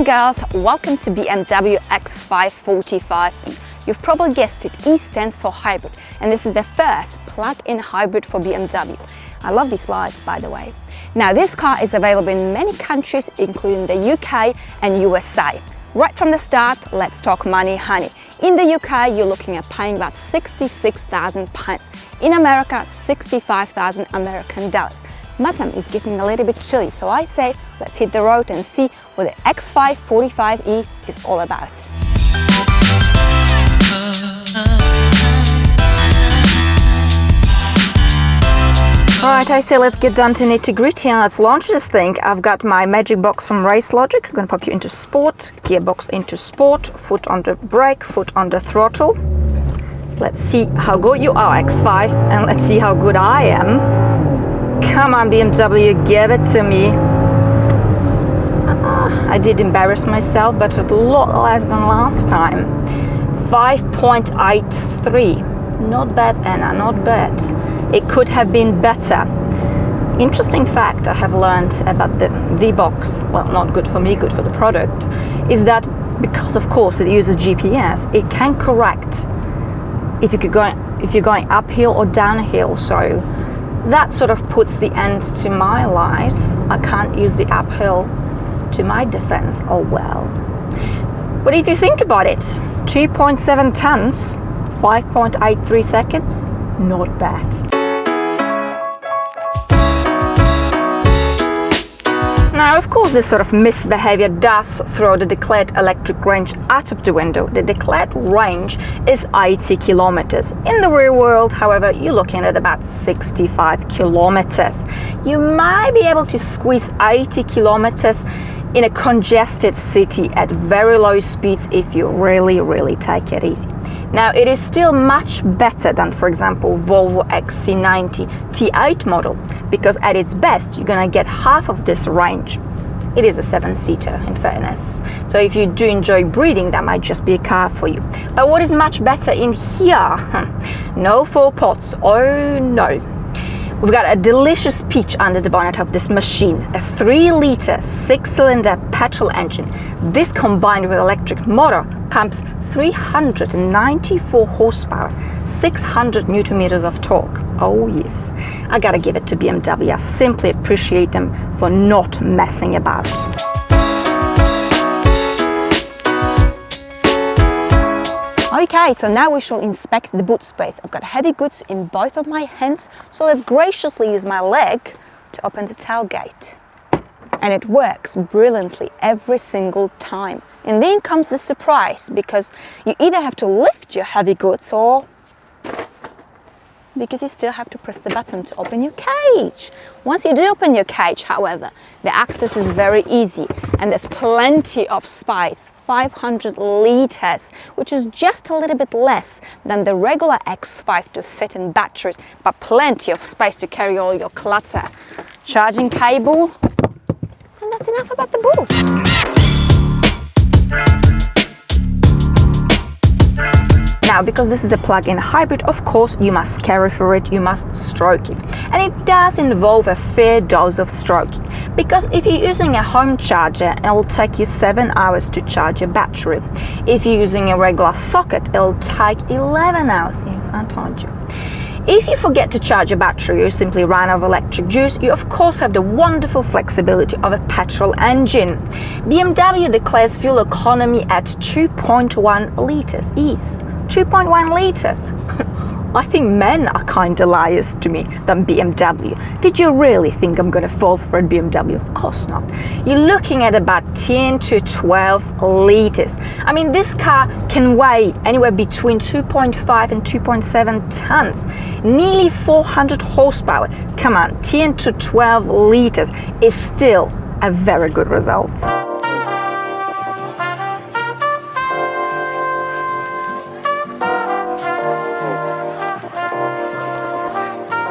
girls, welcome to BMW X5 45e. You've probably guessed it, E stands for hybrid, and this is the first plug-in hybrid for BMW. I love these lights, by the way. Now this car is available in many countries, including the UK and USA. Right from the start, let's talk money, honey. In the UK, you're looking at paying about £66,000. In America, 65,000 American dollars. Matam is getting a little bit chilly, so I say let's hit the road and see what the X5 45e is all about. Alright, I say let's get down to nitty-gritty and let's launch this thing. I've got my magic box from Race Logic. I'm going to pop you into sport, gearbox into sport, foot on the brake, foot on the throttle. Let's see how good you are, X5, and let's see how good I am. Come on, BMW, give it to me. I did embarrass myself, but a lot less than last time. 5.83. Not bad, Anna, not bad. It could have been better. Interesting fact I have learned about the V-Box, well, not good for me, good for the product, is that because of course it uses GPS, it can correct if you're going uphill or downhill. So that sort of puts the end to my lies. I can't use the uphill to my defense. Oh well. But if you think about it, 2.7 tons, 5.83 seconds, not bad. Now, of course, this sort of misbehavior does throw the declared electric range out of the window. The declared range is 80 kilometers. In the real world, however, you're looking at about 65 kilometers. You might be able to squeeze 80 kilometers in a congested city at very low speeds if you really take it easy. Now, it is still much better than, for example, Volvo XC90 T8 model, because at its best, you're gonna get half of this range. It is a 7-seater, in fairness. So if you do enjoy breeding, that might just be a car for you. But what is much better in here? No 4 pots, oh no. We've got a delicious peach under the bonnet of this machine, a 3-liter 6-cylinder petrol engine. This combined with electric motor pumps 394 horsepower, 600 newton meters of torque. Oh yes, I gotta give it to BMW. I simply appreciate them for not messing about. Okay, so now we shall inspect the boot space. I've got heavy goods in both of my hands, so let's graciously use my leg to open the tailgate. And it works brilliantly every single time. And then comes the surprise, because you either have to lift your heavy goods or because you still have to press the button to open your cage. Once you do open your cage, however, the access is very easy and there's plenty of space, 500 liters, which is just a little bit less than the regular X5 to fit in batteries, but plenty of space to carry all your clutter. Charging cable, and that's enough about the boot. Now, because this is a plug-in hybrid, of course, you must care for it, you must stroke it. And it does involve a fair dose of stroking, because if you're using a home charger, it'll take you 7 hours to charge your battery. If you're using a regular socket, it'll take 11 hours. Yes, I told you. If you forget to charge your battery or simply run out of electric juice, you of course have the wonderful flexibility of a petrol engine. BMW declares fuel economy at 2.1 liters. Yes, 2.1 liters. I think men are kinder liars to me than BMW. Did you really think I'm gonna fall for a BMW? Of course not. You're looking at about 10 to 12 liters. I mean, this car can weigh anywhere between 2.5 and 2.7 tons. Nearly 400 horsepower. Come on, 10 to 12 liters is still a very good result.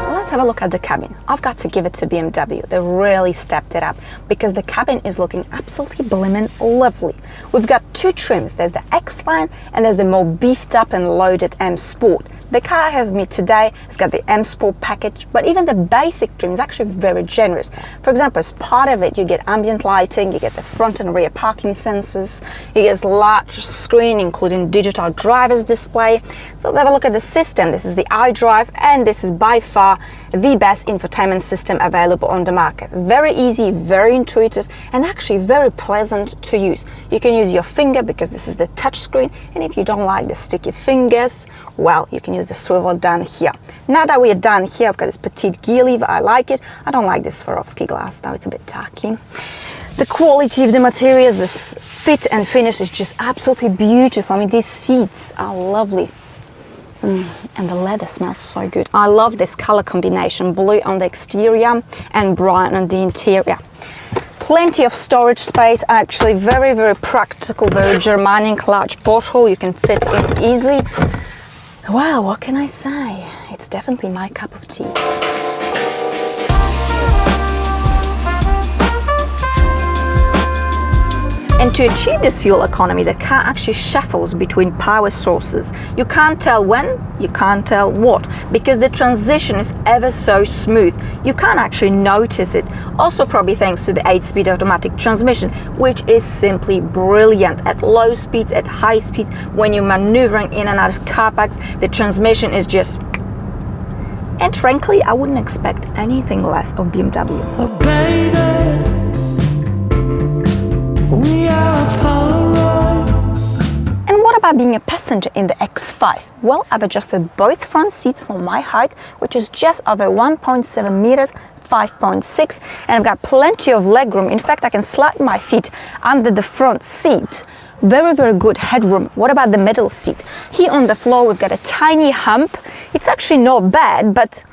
Let's have a look at the cabin. I've got to give it to BMW. They really stepped it up because the cabin is looking absolutely blimmin' lovely. We've got 2 trims. There's the X-Line and there's the more beefed up and loaded M Sport. The car I have with me today has got the M Sport package, but even the basic trim is actually very generous. For example, as part of it, you get ambient lighting, you get the front and rear parking sensors, you get a large screen including digital driver's display. So let's have a look at the system. This is the iDrive, and this is by far the best infotainment system available on the market. Very easy, very intuitive, and actually very pleasant to use. You can use your finger because this is the touch screen, and if you don't like the sticky fingers, well, you can use the swivel down here. Now that we are done here, I've got this petite gear lever. I like it. I don't like this Swarovski glass now, it's a bit tacky. The quality of the materials, this fit and finish is just absolutely beautiful. I mean, these seats are lovely. And the leather smells so good. I love this color combination, blue on the exterior and brown on the interior. Plenty of storage space, actually very, very practical, very Germanic large bottle. You can fit in easily. Wow, what can I say? It's definitely my cup of tea. And to achieve this fuel economy, the car actually shuffles between power sources. You can't tell when, you can't tell what, because the transition is ever so smooth. You can't actually notice it. Also probably thanks to the 8-speed automatic transmission, which is simply brilliant. At low speeds, at high speeds, when you're maneuvering in and out of car parks, the transmission is just... And frankly, I wouldn't expect anything less of BMW. Oh, baby. And what about being a passenger in the X5? Well, I've adjusted both front seats for my height, which is just over 1.7 meters, 5.6, and I've got plenty of legroom. In fact, I can slide my feet under the front seat. Very, very good headroom. What about the middle seat? Here on the floor, we've got a tiny hump. It's actually not bad, but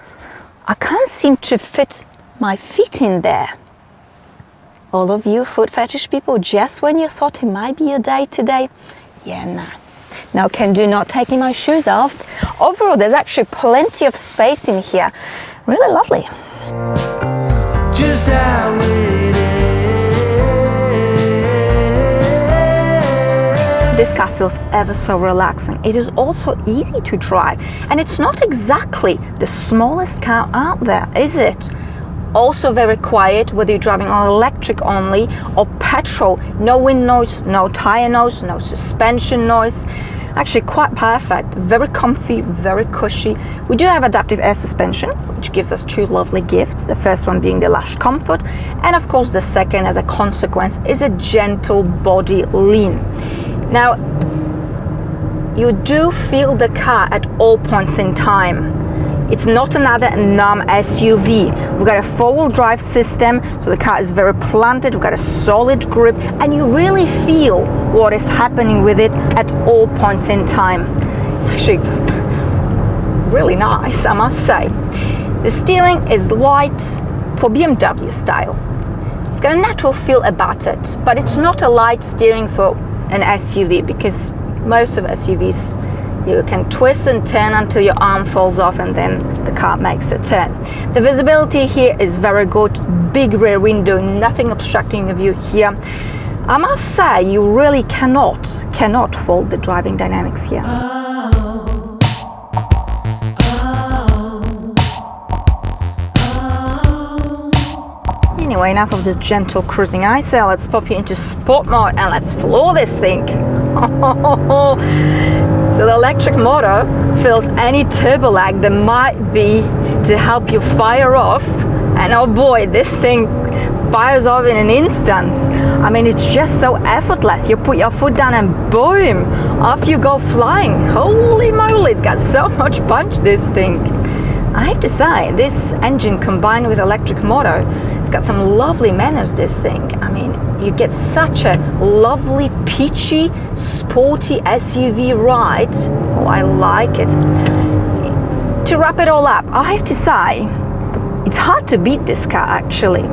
I can't seem to fit my feet in there. All of you foot fetish people, just when you thought it might be your day today, yeah, nah. Now do not taking my shoes off. Overall, there's actually plenty of space in here. Really lovely. Just how it is. This car feels ever so relaxing. It is also easy to drive, and it's not exactly the smallest car out there, is it? Also very quiet, whether you're driving on electric only or petrol. No wind noise, no tire noise, no suspension noise. Actually quite perfect, very comfy, very cushy. We do have adaptive air suspension, which gives us two lovely gifts. The first one being the lush comfort, and of course the second, as a consequence, is a gentle body lean. Now, you do feel the car at all points in time. It's not another numb SUV. We've got a four-wheel drive system, so the car is very planted, we've got a solid grip, and you really feel what is happening with it at all points in time. It's actually really nice, I must say. The steering is light for BMW style. It's got a natural feel about it, but it's not a light steering for an SUV, because most of SUVs, you can twist and turn until your arm falls off and then the car makes a turn. The visibility here is very good. Big rear window, nothing obstructing your view here. I must say, you really cannot fault the driving dynamics here. Anyway, enough of this gentle cruising. I say let's pop you into sport mode and let's floor this thing. So the electric motor fills any turbo lag there might be to help you fire off, and oh boy, this thing fires off in an instant. I mean, it's just so effortless. You put your foot down and boom, off you go flying. Holy moly, it's got so much punch, this thing. I have to say, this engine combined with electric motor, it's got some lovely manners, this thing. I mean, you get such a lovely, peachy, sporty SUV ride. Oh, I like it. To wrap it all up, I have to say, it's hard to beat this car, actually.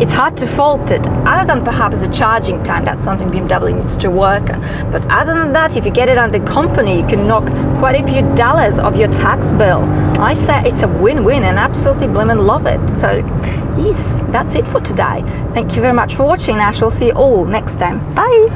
It's hard to fault it, other than perhaps the charging time. That's something BMW needs to work on. But other than that, if you get it on the company, you can knock quite a few dollars off your tax bill. I say it's a win-win, and absolutely blimmin' love it. So yes, that's it for today. Thank you very much for watching. I shall see you all next time. Bye.